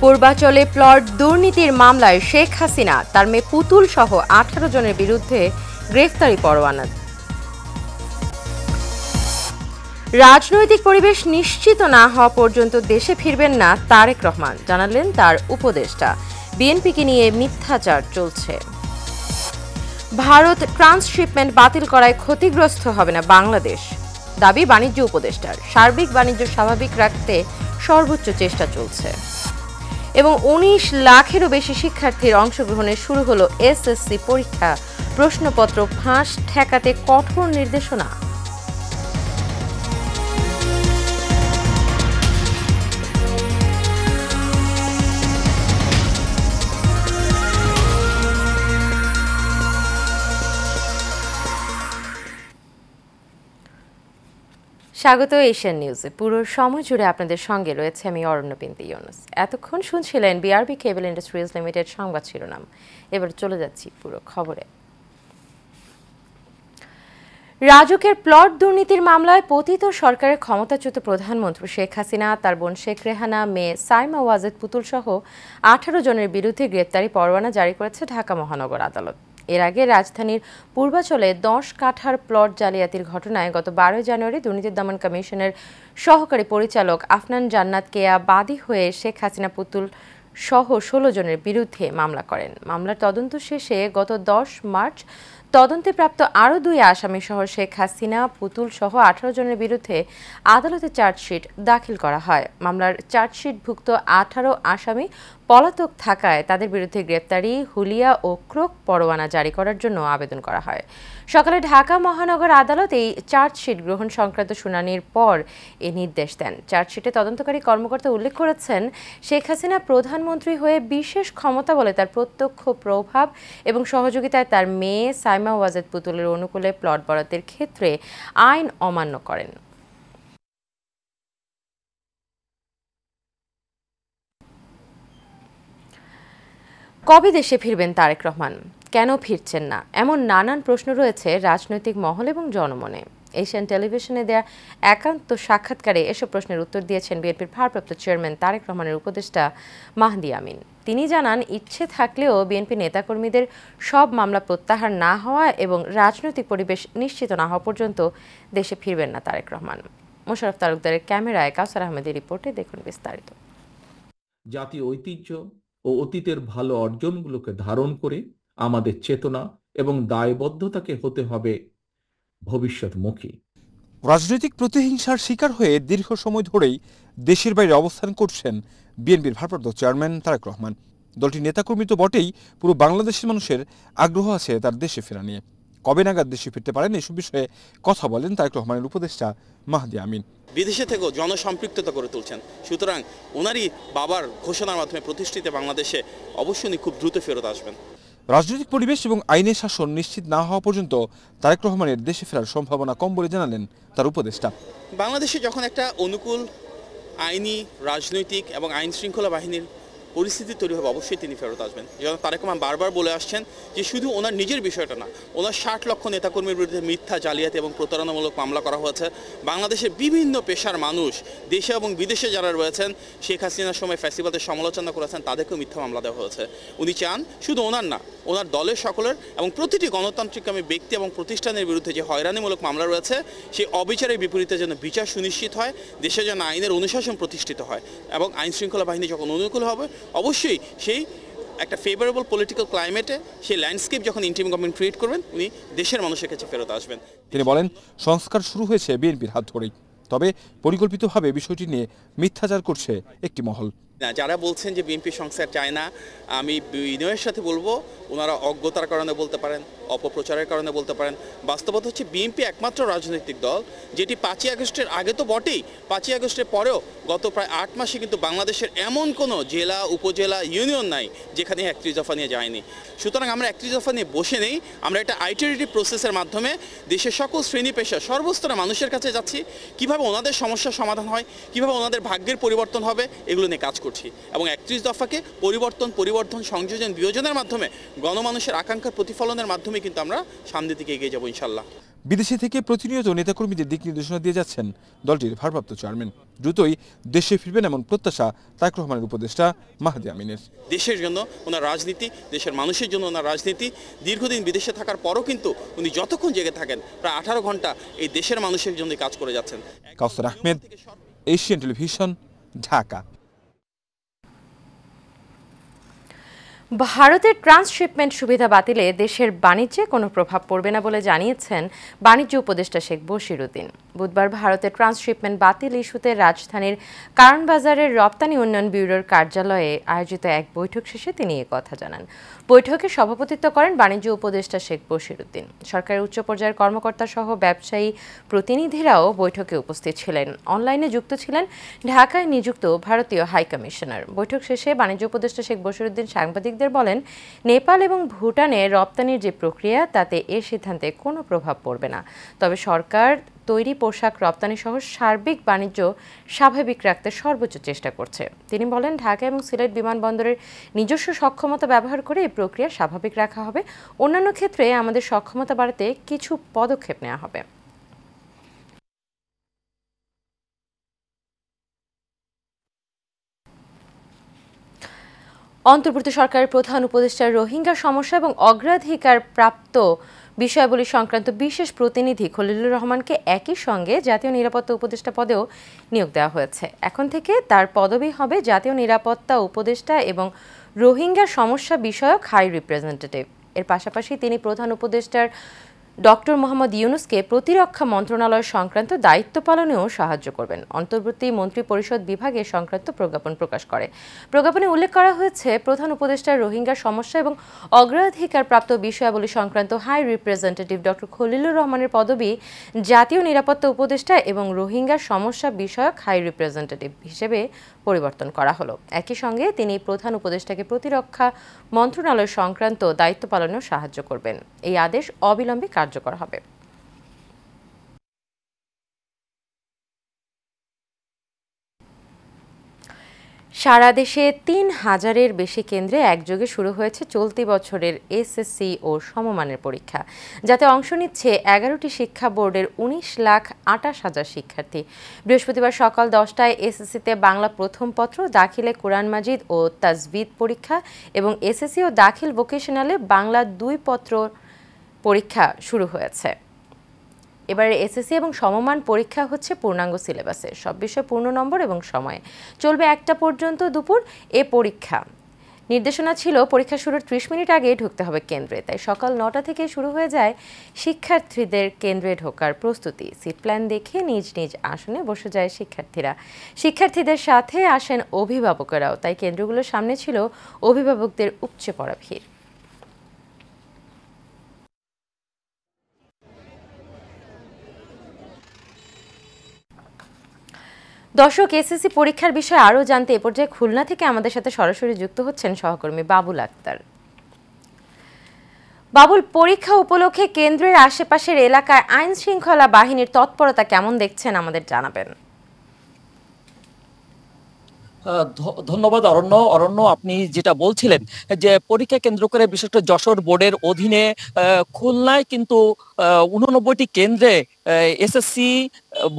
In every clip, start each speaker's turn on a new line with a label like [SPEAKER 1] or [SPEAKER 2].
[SPEAKER 1] পূর্বাচলে plot দুর্নীতির মামলায় শেখ হাসিনা তার মেয়ে পুতুল সহ 18 জনের বিরুদ্ধে গ্রেফতারি পরোয়ানা। রাজনৈতিক পরিবেশ নিশ্চিত না হওয়া পর্যন্ত দেশে ফিরবেন না তারেক রহমান, জানালেন তার উপদেষ্টা। বিএনপিকে নিয়ে মিথ্যাচার চলছে। ভারত ট্রান্সশিপমেন্ট বাতিল করায় ক্ষতিগ্রস্ত হবে না বাংলাদেশ, দাবি বাণিজ্য উপদেষ্টার। সার্বিক বাণিজ্য স্বাভাবিক রাখতে সর্বোচ্চ চেষ্টা চলছে। এবং 19 লাখেরও বেশি শিক্ষার্থীর অংশগ্রহণে শুরু হলো এসএসসি পরীক্ষা। প্রশ্নপত্র ফাঁস ঠেকাতে কঠোর নির্দেশনা। স্বাগত এশিয়ান নিউজে। পুরো সময় জুড়ে আপনাদের সঙ্গে রয়েছে আমি অরণ্য বিনতি ইউনুস। এতক্ষণ শুনছিলেন বিআরবি কেবল ইন্ডাস্ট্রিজ লিমিটেড সংবাদ শিরোনাম। এবার চলে যাচ্ছি পুরো খবরে। রাজুকের প্লট দুর্নীতির মামলায় পতিত সরকারের ক্ষমতাচ্যুত প্রধানমন্ত্রী শেখ হাসিনা, তার বোন শেখ রেহানা, মেয়ে সাইমা ওয়াজেদ পুতুল সহ 18 জনের বিরুদ্ধে গ্রেপ্তারি পরোয়ানা জারি করেছে ঢাকা মহানগর আদালত। এর আগে রাজধানীর পূর্বাচলে 10 কাঠার প্লট জালিয়াতির ঘটনায় গত 12 জানুয়ারি দুর্নীতি দমন কমিশনের সহকারী পরিচালক আফনান জান্নাত কেয়া বাদী হয়ে শেখ হাসিনা পুতুল সহ 16 জনের বিরুদ্ধে মামলা করেন। মামলার তদন্ত শেষে গত 10 মার্চ তদন্তে প্রাপ্ত আরও 2 আসামি সহ শেখ হাসিনা পুতুল সহ 18 জনের বিরুদ্ধে আদালতে চার্জশিট দাখিল করা হয়। মামলার চার্জশিটভুক্ত 18 আসামি পলাতক থাকায় তাদের বিরুদ্ধে গ্রেপ্তারি, হুলিয়া ও ক্রোক পরোয়ানা জারি করার জন্য আবেদন করা হয়। সকালে ঢাকা মহানগর আদালত এই চার্জশিট গ্রহণ সংক্রান্ত শুনানির পর এ নির্দেশ দেন। চার্জশিটে তদন্তকারী কর্মকর্তা উল্লেখ করেছেন, শেখ হাসিনা প্রধানমন্ত্রী হয়ে বিশেষ ক্ষমতা বলে তার প্রত্যক্ষ প্রভাব এবং সহযোগিতায় তার মেয়ে সাইমা ওয়াজেদ পুতুলের অনুকূলে প্লট বরাদ্দের ক্ষেত্রে আইন অমান্য করেন। কবে দেশে ফিরবেন তারেক রহমান? কেন ফিরছেন না? এমন নানান প্রশ্ন রয়েছে রাজনৈতিক মহল এবং জনমনে। এশিয়ান টেলিভিশনে দেয়া একান্ত সাক্ষাৎকারে এসব প্রশ্নের উত্তর দিয়েছেন বিএনপির ভারপ্রাপ্ত চেয়ারম্যান তারেক রহমানের উপদেষ্টা মাহদি আমিন। তিনি জানান, ইচ্ছে থাকলেও বিএনপি নেতাকর্মীদের সব মামলা প্রত্যাহার না হওয়া এবং রাজনৈতিক পরিবেশ নিশ্চিত না হওয়া পর্যন্ত দেশে ফিরবেন না তারেক রহমান। মোশাররফ তালুকদারের ক্যামেরায় কাউসার আহমেদের রিপোর্টে দেখুন বিস্তারিত।
[SPEAKER 2] জাতীয় ঐতিহ্য ও অতীতের ভালো অর্জনগুলোকে ধারণ করে আমাদের চেতনা এবং দায়বদ্ধতাকে হতে হবে ভবিষ্যৎমুখী।
[SPEAKER 3] রাজনৈতিক প্রতিহিংসার শিকার হয়ে দীর্ঘ সময় ধরেই দেশের বাইরে অবস্থান করছেন বিএনপির ভারপ্রাপ্ত চেয়ারম্যান তারেক রহমান। দলটির নেতাকর্মী তো বটেই, পুরো বাংলাদেশের মানুষের আগ্রহ আছে তার দেশে ফেরা নিয়ে। কবে নাগাদ দেশে ফিরতে পারেন এসব বিষয়ে কথা বলেন তারেক রহমানের উপদেষ্টা মাহদি আমিন।
[SPEAKER 4] বিদেশে থেকেও জনসম্পৃক্ততা করে তুলছেন, সুতরাং ওনারই বাবার ঘোষণার মাধ্যমে প্রতিষ্ঠিত বাংলাদেশে অবশ্যই খুব দ্রুত ফেরত আসবেন।
[SPEAKER 3] রাজনৈতিক পরিবেশ এবং আইনের শাসন নিশ্চিত না হওয়া পর্যন্ত তারেক রহমানের দেশে ফেরার সম্ভাবনা কম বলে জানালেন তার উপদেষ্টা।
[SPEAKER 4] বাংলাদেশে যখন একটা অনুকূল আইনি, রাজনৈতিক এবং আইন শৃঙ্খলা বাহিনীর পরিস্থিতি তৈরি হবে, অবশ্যই তিনি ফেরত আসবেন। যেমন তারেক রহমান বারবার বলে আসছেন যে শুধু ওনার নিজের বিষয়টা না, ওনার 60 লক্ষ নেতাকর্মীর বিরুদ্ধে মিথ্যা, জালিয়াতি এবং প্রতারণামূলক মামলা করা হয়েছে। বাংলাদেশের বিভিন্ন পেশার মানুষ, দেশে এবং বিদেশে যারা রয়েছেন, শেখ হাসিনার সময় ফ্যাসিবাদের সমালোচনা করেছেন, তাদেরকেও মিথ্যা মামলা দেওয়া হয়েছে। উনি চান শুধু ওনার না, ওনার দলের সকলের এবং প্রতিটি গণতান্ত্রিককামী ব্যক্তি এবং প্রতিষ্ঠানের বিরুদ্ধে যে হয়রানিমূলক মামলা রয়েছে, সেই অবিচারের বিপরীতে যেন বিচার সুনিশ্চিত হয়, দেশে যেন আইনের অনুশাসন প্রতিষ্ঠিত হয় এবং আইন শৃঙ্খলা বাহিনী যখন অনুকূল হবে, অবশ্যই সেই একটা ফেভারেবল পলিটিক্যাল ক্লাইমেটে সেই ল্যান্ডস্কেপ যখন ইন্টিম গভর্নমেন্ট ক্রিয়েট করবেন, উনি দেশের মানুষের কাছে ফেরত আসবেন।
[SPEAKER 3] তিনি বলেন, সংস্কার শুরু হয়েছে বিএনপির হাত ধরেই, তবে পরিকল্পিতভাবে বিষয়টি নিয়ে মিথ্যাচার করছে একটি মহল।
[SPEAKER 4] যারা বলছেন যে বিএনপি সংস্কার চায় না, আমি বিনয়ের সাথে বলবো, ওনারা অজ্ঞতার কারণে বলতে পারেন, অপপ্রচারের কারণে বলতে পারেন। বাস্তবতা হচ্ছে বিএনপি একমাত্র রাজনৈতিক দল যেটি 5ই আগস্টের আগে তো বটেই, 5ই আগস্টের পরেও গত প্রায় 8 মাসে কিন্তু বাংলাদেশের এমন কোনো জেলা, উপজেলা, ইউনিয়ন নাই যেখানে 31 দফা নিয়ে যায়নি। সুতরাং আমরা 31 দফা নিয়ে বসে নেই, আমরা একটা আইটারেটিভ প্রসেসের মাধ্যমে দেশের সকল শ্রেণী পেশা, সর্বস্তরের মানুষের কাছে যাচ্ছি, কিভাবে ওনাদের সমস্যার সমাধান হয়, কিভাবে ওনাদের ভাগ্যের পরিবর্তন হবে, এগুলো নিয়ে কাজ করছি। করছি এবং 31 দফাকে পরিবর্ধন সংযোজন বিয়োজনের মাধ্যমে গণমানুষের আকাঙ্ক্ষার প্রতিফলনের মাধ্যমে কিন্তু আমরা সামনের দিকে এগিয়ে যাব ইনশাল্লাহ।
[SPEAKER 3] বিদেশে থেকে প্রতিনিয়ত নেতাকর্মীদের দিক নির্দেশনা দিয়ে যাচ্ছেন দলটির ভারপ্রাপ্ত চেয়ারম্যান। দ্রুতই দেশে ফিরবেন এমন প্রত্যাশা তারেক রহমানের উপদেষ্টা মাহদি আমিনের।
[SPEAKER 4] দেশের জন্য ওনার রাজনীতি, দেশের মানুষের জন্য ওনার রাজনীতি। দীর্ঘদিন বিদেশে থাকার পরও কিন্তু উনি যতক্ষণ জেগে থাকেন প্রায় 18 ঘন্টা এই দেশের মানুষের জন্য কাজ করে যাচ্ছেন।
[SPEAKER 3] কাউসার আহমেদ, এশিয়ান টেলিভিশন, ঢাকা।
[SPEAKER 1] ভারতের ট্রান্সশিপমেন্ট সুবিধা বাতিলে দেশের বাণিজ্যে কোনো প্রভাব পড়বে না বলে জানিয়েছেন বাণিজ্য উপদেষ্টা শেখ বশিরউদ্দিন। বুধবার ভারতের ট্রান্সশিপমেন্ট বাতিল ইস্যুতে রাজধানীর কারণবাজারের রপ্তানি উন্নয়ন ব্যুরোর কার্যালয়ে আয়োজিত এক বৈঠক শেষে তিনি কথা জানান। বৈঠকে সভাপতিত্ব করেন বাণিজ্য উপদেষ্টা শেখ বশিরউদ্দিন। সরকারের উচ্চ পর্যায়ের কর্মকর্তা সহ ব্যবসায়ী প্রতিনিধিরাও বৈঠকে উপস্থিত ছিলেন। অনলাইনে যুক্ত ছিলেন ঢাকায় নিযুক্ত ভারতীয় হাইকমিশনার। বৈঠক শেষে বাণিজ্য উপদেষ্টা শেখ বশিরউদ্দিন সাংবাদিকদের বলেন, নেপাল এবং ভুটানে রপ্তানির যে প্রক্রিয়া তাতে এর সিদ্ধান্তে কোনো প্রভাব পড়বে না। তবে সরকার তৈরি পোশাক রপ্তানি সহ সার্বিক বাণিজ্য স্বাভাবিক রাখতে সর্বোচ্চ চেষ্টা করছে। তিনি বলেন, ঢাকা এবং সিলেট বিমানবন্দরের নিজস্ব সক্ষমতা ব্যবহার করে এই প্রক্রিয়া স্বাভাবিক রাখা হবে। অন্যান্য ক্ষেত্রে আমাদের সক্ষমতা বাড়াতে কিছু পদক্ষেপ নেওয়া হবে। অন্তর্বর্তী সরকারের প্রধান উপদেষ্টার রোহিঙ্গা সমস্যা এবং অগ্রাধিকার প্রাপ্ত বিষয়াবলী সংক্রান্ত বিশেষ প্রতিনিধি খলিলুর রহমানকে একই সঙ্গে জাতীয় নিরাপত্তা উপদেষ্টা পদেও নিয়োগ দেওয়া হয়েছে। এখন থেকে তার পদবি হবে জাতীয় নিরাপত্তা উপদেষ্টা এবং রোহিঙ্গা সমস্যা বিষয়ক হাই রিপ্রেজেন্টেটিভ। এর পাশাপাশি তিনি প্রধান উপদেষ্টার ডক্টর মোহাম্মদ ইউনুসকে প্রতিরক্ষা মন্ত্রণালয় সংক্রান্ত দায়িত্ব পালনেও সাহায্য করবেন। অন্তর্বর্তী মন্ত্রী পরিষদ বিভাগে সংক্রান্ত প্রজ্ঞাপন প্রকাশ করে। প্রজ্ঞাপনে উল্লেখ করা হয়েছে, প্রধান উপদেষ্টার রোহিঙ্গা সমস্যা এবং অগ্রাধিকার প্রাপ্ত বিষয়াবলী সংক্রান্ত হাই রিপ্রেজেন্টেটিভ ডক্টর খলিলুর রহমানের পদবি জাতীয় নিরাপত্তা উপদেষ্টা এবং রোহিঙ্গা সমস্যা বিষয়ক হাই রিপ্রেজেন্টেটিভ হিসেবে পরিবর্তন করা হলো। একই সঙ্গে তিনি প্রধান উপদেষ্টাকে প্রতিরক্ষা মন্ত্রণালয় সংক্রান্ত দায়িত্ব পালনেও সাহায্য করবেন। এই আদেশ অবিলম্বে কার্যকর হবে। সারা দেশে ৩,০০০-এর বেশি কেন্দ্রে একযোগে শুরু হয়েছে চলতি বছরের এসএসসি ও সমমানের পরীক্ষা, যাতে অংশ নিচ্ছে ১১টি শিক্ষা বোর্ডের ১৯,২৮,০০০ শিক্ষার্থী। বৃহস্পতিবার সকাল ১০টায় এসএসসিতে বাংলা প্রথম পত্র, দাখিলে কোরআন মাজিদ ও তাজবিদ পরীক্ষা এবং এসএসসি ও দাখিল ভোকেশনালে বাংলা ২ পত্র পরীক্ষা শুরু হয়েছে। এবারে এসএসসি এবং সমমান পরীক্ষা হচ্ছে পূর্ণাঙ্গ সিলেবাসে, সব বিষয় পূর্ণ নম্বর এবং সময়ে। চলবে ১টা পর্যন্ত দুপুর এ পরীক্ষা। নির্দেশনা ছিল পরীক্ষা শুরুর ৩০ মিনিট আগে ঢুকতে হবে কেন্দ্রে, তাই সকাল ৯টা থেকে শুরু হয়ে যায় শিক্ষার্থীদের কেন্দ্রে ঢোকার প্রস্তুতি। সিট প্ল্যান দেখে নিজ নিজ আসনে বসে যায় শিক্ষার্থীরা। শিক্ষার্থীদের সাথে আসেন অভিভাবকেরাও, তাই কেন্দ্রগুলোর সামনে ছিল অভিভাবকদের উপচে পড়া ভিড়। দর্শক, এসএসসি পরীক্ষার বিষয়ে আরও জানতে এ পর্যায়ে খুলনা থেকে আমাদের সাথে সরাসরি যুক্ত হচ্ছেন সহকর্মী বাবুল আক্তার। বাবুল, পরীক্ষা উপলক্ষে কেন্দ্রের আশেপাশের এলাকায় আইন শৃঙ্খলা বাহিনীর তৎপরতা কেমন দেখছেন আমাদের জানাবেন।
[SPEAKER 5] ধন্যবাদ অরণ্য, আপনি যেটা বলছিলেন যে পরীক্ষা কেন্দ্র করে বিশেষ করে যশোর বোর্ডের অধীনে খুলনায় কিন্তু 89টি কেন্দ্রে এসএসসি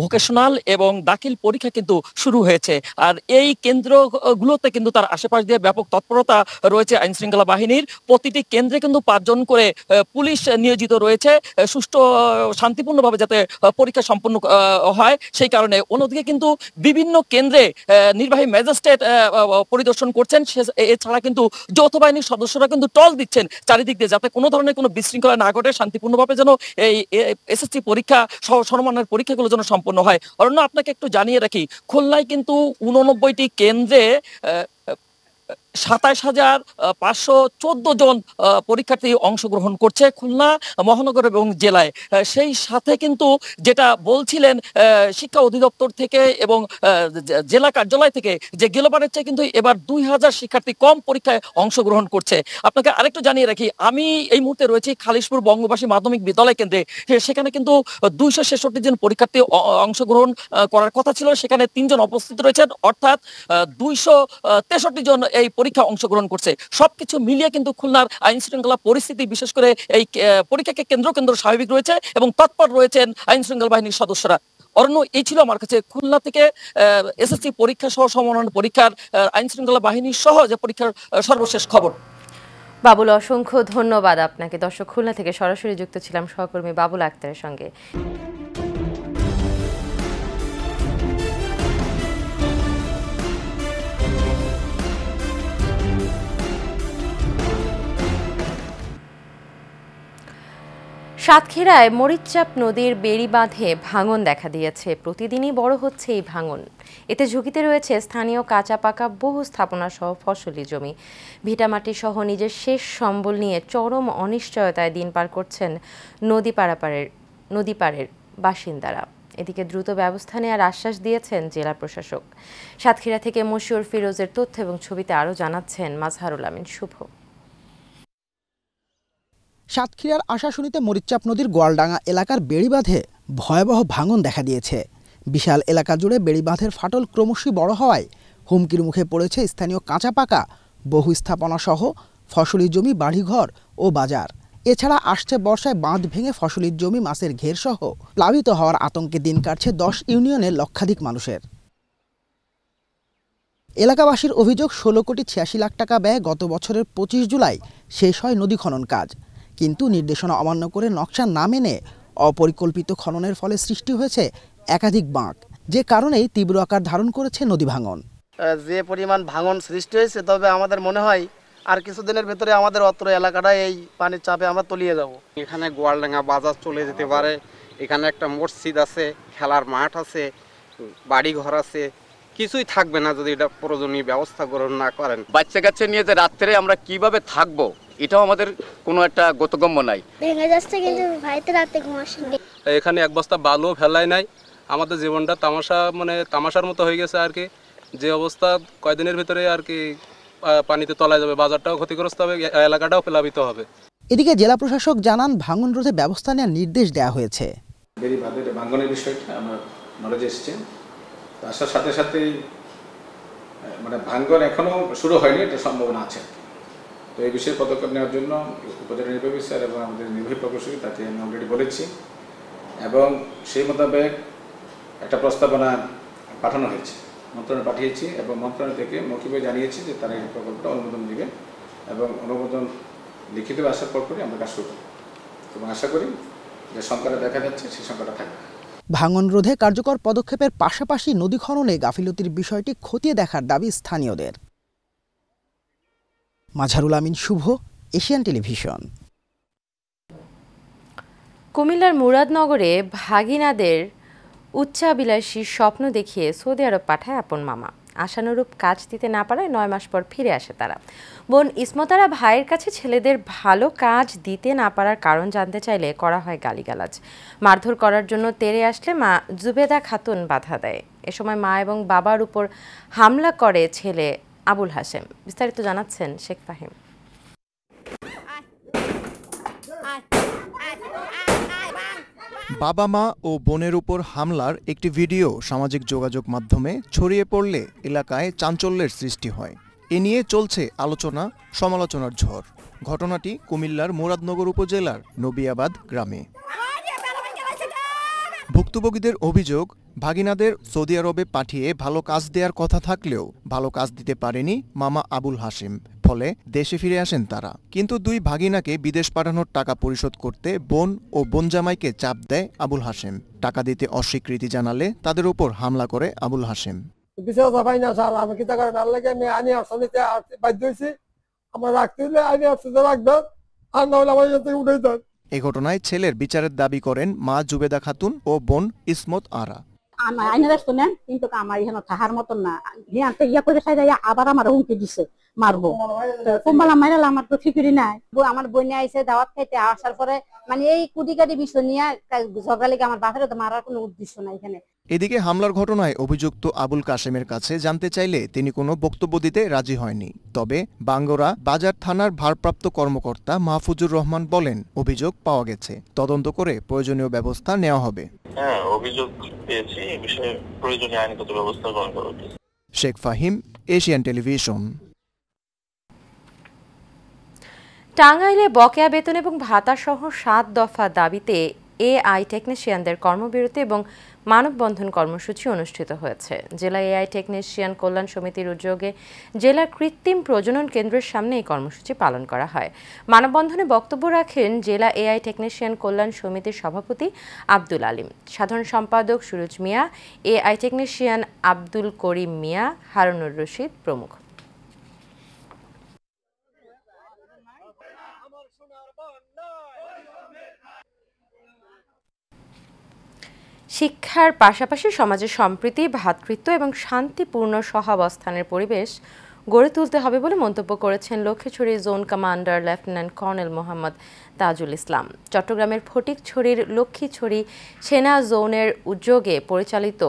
[SPEAKER 5] ভোকেশনাল এবং দাখিল পরীক্ষা কিন্তু শুরু হয়েছে। আর এই কেন্দ্রগুলোতে কিন্তু তার আশেপাশ দিয়ে ব্যাপক তৎপরতা রয়েছে আইন শৃঙ্খলা বাহিনীর। প্রতিটি কেন্দ্রে কিন্তু 5 জন করে পুলিশ নিয়োজিত রয়েছে সুষ্ঠু শান্তিপূর্ণভাবে যাতে পরীক্ষা সম্পন্ন হয় সেই কারণে। অন্যদিকে কিন্তু বিভিন্ন কেন্দ্রে নির্বাহী ম্যাজিস্ট্রেট পরিদর্শন করছেন। এছাড়া কিন্তু যৌথ বাহিনীর সদস্যরা কিন্তু টল দিচ্ছেন চারিদিক দিয়ে, যাতে কোনো ধরনের কোনো বিশৃঙ্খলা না ঘটে, শান্তিপূর্ণভাবে যেন এই এসএসসি পরীক্ষা সহ সমমানের পরীক্ষাগুলো যেন সম্পন্ন হয়। অরণ্য, আপনাকে একটু জানিয়ে রাখি, খুলনায় কিন্তু 89টি কেন্দ্রে 27,514 জন পরীক্ষার্থী অংশগ্রহণ করছে খুলনা মহানগর এবং জেলায়। সেই সাথে কিন্তু যেটা বলছিলেন শিক্ষা অধিদপ্তর থেকে এবং জেলা কার্যালয় থেকে যে গেলবারের চেয়ে কিন্তু এবার 2000 শিক্ষার্থী কম পরীক্ষায় অংশগ্রহণ করছে। আপনাকে আরেকটু জানিয়ে রাখি, আমি এই মুহূর্তে রয়েছি খালিশপুর বঙ্গবাসী মাধ্যমিক বিদ্যালয় কেন্দ্রে। সেখানে কিন্তু 266 জন পরীক্ষার্থী অংশগ্রহণ করার কথা ছিল, সেখানে 3 জন উপস্থিত রয়েছেন, অর্থাৎ 263 জন এই পরীক্ষা অংশগ্রহণ করছে। সবকিছু মিলিয়ে কিন্তু খুলনার আইন শৃঙ্খলা পরিস্থিতি, বিশেষ করে এই পরীক্ষাকে কেন্দ্র স্বাভাবিক রয়েছে এবং তৎপর রয়েছেন আইন শৃঙ্খলা বাহিনীর সদস্যরা। অরণ্য, এই ছিল আমার কাছে খুলনা থেকে এসএসসি পরীক্ষা সহ সমন্বয় পরীক্ষার আইন শৃঙ্খলা বাহিনীর সহ যে পরীক্ষার সর্বশেষ খবর।
[SPEAKER 1] বাবুল, অসংখ্য ধন্যবাদ আপনাকে। দর্শক, খুলনা থেকে সরাসরি যুক্ত ছিলাম সহকর্মী বাবুল আক্তারের সঙ্গে। সাতক্ষীরায় মরিচচাপ নদীর বেড়িবাঁধে ভাঙন দেখা দিয়েছে। প্রতিদিনই বড় হচ্ছে এই ভাঙন। এতে ঝুঁকিতে রয়েছে স্থানীয় কাঁচা পাকা বহু স্থাপনা সহ ফসলি জমি। ভিটামাটি সহ নিজের শেষ সম্বল নিয়ে চরম অনিশ্চয়তায় দিন পার করছেন নদী পাড়ের বাসিন্দারা। এদিকে দ্রুত ব্যবস্থা নেওয়ার আশ্বাস দিয়েছেন জেলা প্রশাসক। সাতক্ষীরা থেকে মশিউর ফিরোজের তথ্য এবং ছবিতে আরও জানাচ্ছেন মাজহারুল আমিন শুভ।
[SPEAKER 6] সাতক্ষীরার আশাশুনিতে মরিচচাপ নদীর গোয়ালডাঙ্গা এলাকার বেড়িবাঁধে ভয়াবহ ভাঙন দেখা দিয়েছে। বিশাল এলাকা জুড়ে বেড়িবাঁধের ফাটল ক্রমশই বড় হওয়ায় হুমকির মুখে পড়েছে স্থানীয় কাঁচা পাকা বহু স্থাপনা সহ ফসলি জমি, বাড়িঘর ও বাজার। এছাড়া আসছে বর্ষায় বাঁধ ভেঙে ফসলির জমি, মাছের ঘের সহ প্লাবিত হওয়ার আতঙ্কে দিন কাটছে 10 ইউনিয়নের লক্ষাধিক মানুষের। এলাকাবাসীর অভিযোগ, 16 কোটি 86 লাখ টাকা ব্যয়ে গত বছরের 25 জুলাই শেষ হয় নদী খনন কাজ। কিন্তু নির্দেশনা অমান্য করে নকশা না মেনে অপরিকল্পিত খননের ফলে সৃষ্টি হয়েছে একাধিক বাঁক, যে কারণেই তীব্র আকার ধারণ করেছে নদী ভাঙন।
[SPEAKER 7] যে পরিমাণ ভাঙন সৃষ্টি হয়েছে, তবে আমাদের মনে হয় আর কিছুদিনের ভেতরে আমাদের অত্র এলাকাটা এই পানির চাপে আমরা তলিয়ে যাব।
[SPEAKER 8] এখানে গোয়ালডাঙ্গা বাজার চলে যেতে পারে, এখানে একটা মসজিদ আছে, খেলার মাঠ আছে, বাড়ি ঘর আছে, কিছুই থাকবে না যদি এটা প্রয়োজনীয় ব্যবস্থা গ্রহণ না করেন।
[SPEAKER 9] বাচ্চা কাচ্চা নিয়ে যে রাত্রে আমরা কিভাবে থাকবো, এটাও আমাদের কোনো একটা গতগম্য নাই।
[SPEAKER 10] ভেঙে যাচ্ছে কিন্তু ভাইতে রাতে ঘুমাসেনি।
[SPEAKER 11] এখানে এক বস্তা বালু ফেলাই নাই, আমাদের জীবনটা তামাশার মতো হয়ে গেছে আর কি। যে অবস্থা, কয়দিনের ভিতরে আর কি পানিতে তলায় যাবে, বাজারটাও ক্ষতিগ্রস্ত হবে, এলাকাটাও প্লাবিত হবে।
[SPEAKER 6] এদিকে জেলা প্রশাসক জানান, ভাঙন রোধে ব্যবস্থা নেওয়ার নির্দেশ দেওয়া হয়েছে।
[SPEAKER 12] বেড়িবাঁধের ভাঙনের বিষয়টা আমার নলেজে এসেছে, আসার সাথে সাথেই ভাঙন এখনো শুরু হয়নি, এটা সম্ভাবনা আছে। তো এই বিষয়ে পদক্ষেপ নেওয়ার জন্য উপজেলা নির্বাহী অফিসার এবং আমাদের নির্বাহী প্রকৌশলী তাকে আমি অলরেডি বলেছি, এবং সেই মোতাবেক একটা প্রস্তাবনা পাঠানো হয়েছে, মন্ত্রণালয়ে পাঠিয়েছি, এবং মন্ত্রণালয় থেকে মৌখিকভাবে জানিয়েছি যে তারা এই প্রকল্পটা অনুমোদন দেবে, এবং অনুমোদন লিখিত আসার পর করে আমরা কাজ শুরু করব, এবং আশা করি যে সংখ্যাটা দেখা যাচ্ছে সেই সংখ্যাটা থাকবে।
[SPEAKER 6] ভাঙন রোধে কার্যকর পদক্ষেপের পাশাপাশি নদী খননে গাফিলতির বিষয়টি খতিয়ে দেখার দাবি স্থানীয়দের। মাজহারুল আমিন শুভ, এশিয়ান টেলিভিশন।
[SPEAKER 1] কুমিল্লার মুরাদনগরে ভাগিনাদের উচ্চাবিলাসী স্বপ্ন দেখিয়ে সৌদি আরব পাঠায় আপন মামা। আশানুরূপ কাজ দিতে না পারায় 9 মাস পর ফিরে আসে তারা। বোন ইসমতারা ভাইয়ের কাছে ছেলেদের ভালো কাজ দিতে না পারার কারণ জানতে চাইলে করা হয় গালিগালাজ। মারধর করার জন্য তেড়ে আসলে মা জুবেদা খাতুন বাধা দেয়। এ সময় মা এবং বাবার উপর হামলা করে ছেলে আবুল হাশেম। বিস্তারিত জানাচ্ছেন শেখ ফাহিম।
[SPEAKER 13] বাবা মা ও বোনের উপর হামলার একটি ভিডিও সামাজিক যোগাযোগ মাধ্যমে ছড়িয়ে পড়লে এলাকায় চাঞ্চল্যের সৃষ্টি হয়। এ নিয়ে চলছে আলোচনা সমালোচনার ঝড়। ঘটনাটি কুমিল্লার মুরাদনগর উপজেলার নবিয়াবাদ গ্রামে। ভুক্তভোগীদের অভিযোগ, ভাগিনাদের সৌদি আরবে পাঠিয়ে ভালো কাজ দেওয়ার কথা থাকলেও ভালো কাজ দিতে পারেনি মামা আবুল হাশেম। ফলে দেশে ফিরে আসেন তারা। কিন্তু দুই ভাগিনাকে বিদেশ পাঠানোর টাকা পরিশোধ করতে বোন ও বোনজামাইকে চাপ দেয় আবুল হাশেম। টাকা দিতে অস্বীকৃতি জানালে তাদের উপর হামলা করে আবুল হাশেম। এ ঘটনায় ছেলের বিচারের দাবি করেন মা জুবেদা খাতুন ও বোন ইসমত আরা।
[SPEAKER 14] কিন্তু আমার এখানে থাকার মতন না, আবার আমার হুমকি দিছে, মারবো। কুম্বালা মাইরাল আমার তো ফিকিরি নাই। আমার বোনে আইসে দাওয়াত খাইতে, আসার পরে মানে এই কুটিকাটি বিষয় নিয়ে ঝগড়া লেগে আমার বাপের তো মারার কোনো উদ্দেশ্য নাই এখানে।
[SPEAKER 13] এদিকে হামলার ঘটনায় অভিযুক্ত আবুল কাশেমের কাছে জানতে চাইলে তিনি কোনো বক্তব্য দিতে রাজি হয়নি। তবে বাঙ্গরা বাজার থানার ভারপ্রাপ্ত কর্মকর্তা মাহফুজুর রহমান বলেন, অভিযোগ পাওয়া গেছে, তদন্ত করে প্রয়োজনীয় ব্যবস্থা নেওয়া হবে।
[SPEAKER 15] হ্যাঁ, অভিযোগ পেয়েছি, এই বিষয়ে প্রয়োজনীয় আইনগত ব্যবস্থা গ্রহণ করা হবে।
[SPEAKER 13] Sheikh Fahim, Asian television.
[SPEAKER 1] টাঙ্গাইলে বকেয়া বেতন এবং ভাতা সহ 7 দফা দাবিতে এআই টেকনিশিয়ানদের কর্মবিরতি এবং মানববন্ধন কর্মসূচি অনুষ্ঠিত হয়েছে। জেলা এআই টেকনিশিয়ান কল্যাণ সমিতির উদ্যোগে জেলার কৃত্রিম প্রজনন কেন্দ্রের সামনে এই কর্মসূচি পালন করা হয়। মানববন্ধনে বক্তব্য রাখেন জেলা এআই টেকনিশিয়ান কল্যাণ সমিতির সভাপতি আব্দুল আলিম, সাধারণ সম্পাদক সুরজ মিয়া, এআই টেকনিশিয়ান আব্দুল করিম মিয়া, হারুনুর রশিদ প্রমুখ। শিক্ষার পাশাপাশি সমাজের সম্প্রীতি, ভ্রাতৃত্ব এবং শান্তিপূর্ণ সহাবস্থানের পরিবেশ গড়ে তুলতে হবে বলে মন্তব্য করেছেন Lakshmichhari zone commander lieutenant colonel Mohammad Tajul Islam. চট্টগ্রামের ফটিকছড়ির লক্ষ্মীছড়ি সেনা জোনের উদ্যোগে পরিচালিত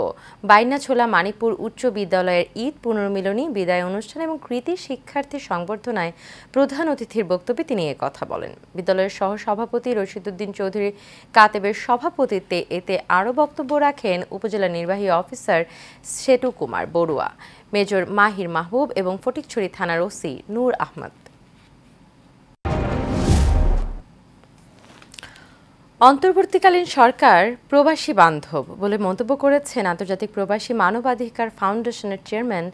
[SPEAKER 1] বাইনাছোলা মানিপুর উচ্চ বিদ্যালয়ের ঈদ পুনর্মিলনী বিদায় অনুষ্ঠান এবং কৃতি শিক্ষার্থী সংবর্ধনায় প্রধান অতিথির বক্তব্যে তিনি কথা বলেন। বিদ্যালয়ের সহসভাপতি রশিদউদ্দিন চৌধুরী কাতেবের সভাপতিত্বে এতে আরও বক্তব্য রাখেন উপজেলা নির্বাহী অফিসার সেটু কুমার বড়ুয়া, মেজর মাহির মাহবুব এবং ফটিকছড়ি থানার ওসি নূর আহমদ। অন্তর্বর্তীকালীন সরকার প্রবাসী বান্ধব বলে মন্তব্য করেছেন আন্তর্জাতিক প্রবাসী মানবাধিকার ফাউন্ডেশনের চেয়ারম্যান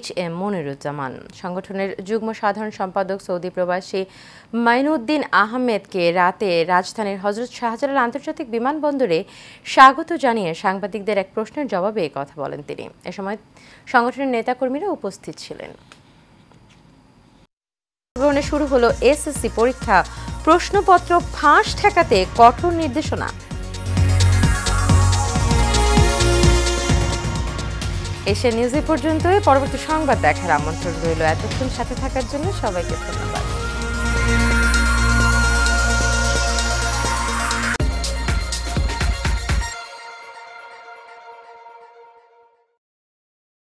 [SPEAKER 1] HM মনিরুজ্জামান। সংগঠনের যুগ্ম সাধারণ সম্পাদক সৌদি প্রবাসী মাইনুদ্দিন আহমেদকে রাতে রাজধানীর হযরত শাহজালাল আন্তর্জাতিক বিমানবন্দরে স্বাগত জানিয়ে সাংবাদিকদের এক প্রশ্নের জবাবে এই কথা বলেন তিনি। এ সময় সংগঠনের নেতাকর্মীরা উপস্থিত ছিলেন। গ্রহণে শুরু হলো এসএসসি পরীক্ষা, প্রশ্নপত্র ফাঁস ঠেকাতে কঠোর নির্দেশনা। এশিয়া নিউজ এ পর্যন্তই। পরবর্তী সংবাদ দেখার আমন্ত্রণ রইল। এতক্ষণ সাথে থাকার জন্য সবাইকে ধন্যবাদ।